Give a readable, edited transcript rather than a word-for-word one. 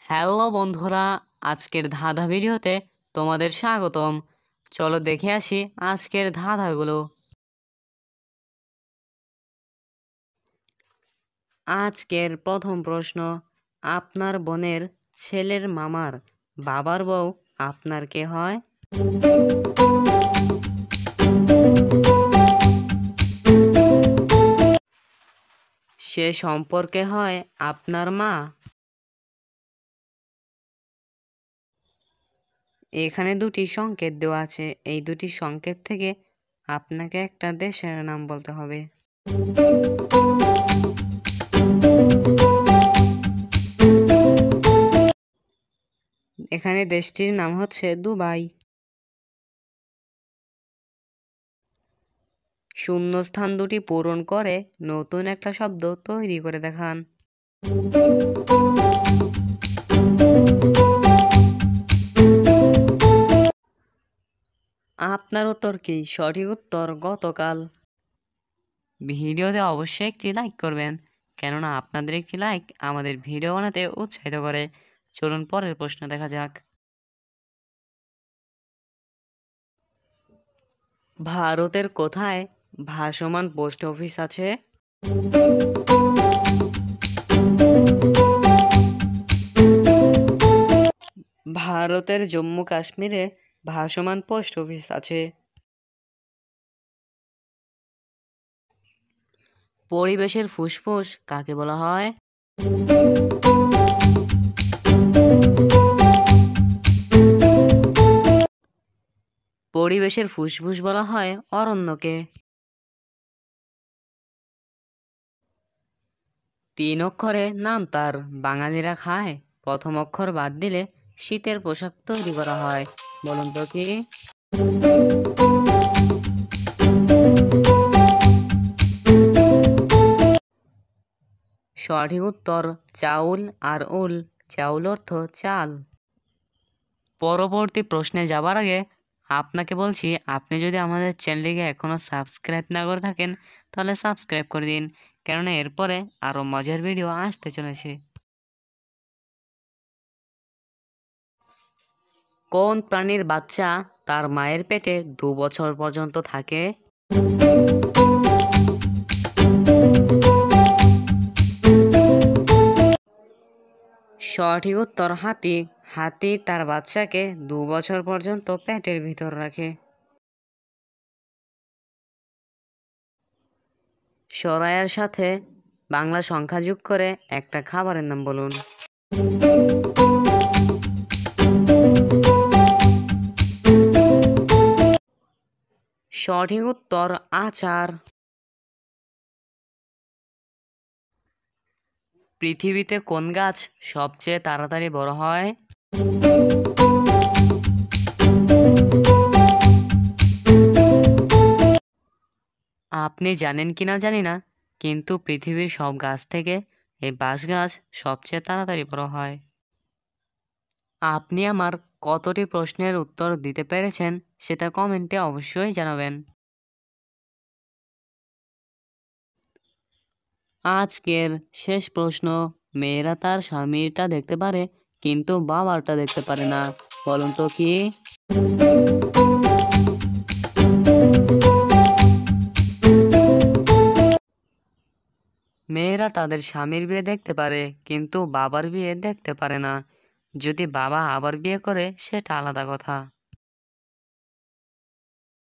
Hello বন্ধুরা, আজকের ধাঁধা ভিডিওতে তোমাদের স্বাগতম। চলো দেখে আসি আজকের ধাঁধাগুলো। আজকের প্রথম প্রশ্ন, আপনার বোনের ছেলের মামার বাবার বউ আপনার কে হয়? সে সম্পর্কে হয় আপনার মা। এখানে দুটি সংকেত দেওয়া আছে, এই দুটি সংকেত থেকে আপনাকে একটা দেশের নাম বলতে হবে। এখানে দেশটির নাম হচ্ছে দুবাই। শূন্যস্থান দুটি পূরণ করে নতুন একটা শব্দ তৈরি করে দেখান। আপনার উত্তর কি? সঠিক উত্তর গতকাল। ভিডিওতে অবশ্যই একটি লাইক করবেন, কেননা আপনাদের একটি লাইক আমাদের ভিডিও বানাতে উৎসাহিত করে। চলুন পরের প্রশ্ন দেখা যাক। ভারতের কোথায় ভাসমান পোস্ট অফিস আছে? ভারতের জম্মু কাশ্মীরে ভাসমান পোস্ট অফিস আছে। পরিবেশের ফুসফুস কাকে বলা হয়? পরিবেশের ফুসফুস বলা হয় অরণ্যকে। তিন অক্ষরে নাম তার বাঙালিরা খায়, প্রথম অক্ষর বাদ দিলে শীতের পোশাক তৈরি করা হয়, বলুন তো কি? সঠিক উত্তর চাউল আর উল। চাউল অর্থ চাল। পরবর্তী প্রশ্নে যাবার আগে আপনাকে বলছি, আপনি যদি আমাদের চ্যানেলটিকে এখনও সাবস্ক্রাইব না করে থাকেন তাহলে সাবস্ক্রাইব করে দিন, কেননা এরপরে আরও মজার ভিডিও আসতে চলেছে। কোন প্রাণীর বাচ্চা তার মায়ের পেটে 2 বছর পর্যন্ত থাকে? সঠিক উত্তর হাতি। হাতি তার বাচ্চাকে 2 বছর পর্যন্ত পেটের ভিতর রাখে। সরাইয়ের সাথে বাংলা সংখ্যা যোগ করে একটা খাবারের নাম বলুন। সঠিক উত্তর আচার। পৃথিবীতে কোন গাছ সবচেয়ে তাড়াতাড়ি বড় হয়? আপনি জানেন কিনা জানি না, কিন্তু পৃথিবীর সব গাছ থেকে এই বাঁশ গাছ সবচেয়ে তাড়াতাড়ি বড় হয়। আপনি আমার কতটি প্রশ্নের উত্তর দিতে পেরেছেন সেটা কমেন্টে অবশ্যই জানাবেন। আজকের শেষ প্রশ্ন, মেয়েরা তার স্বামীরটা দেখতে পারে কিন্তু বাবারটা দেখতে পারে না, বলুন তো কি? মেয়েরা তাদের স্বামীর বিয়ে দেখতে পারে কিন্তু বাবার বিয়ে দেখতে পারে না। যদি বাবা আবার বিয়ে করে সেটা আলাদা কথা।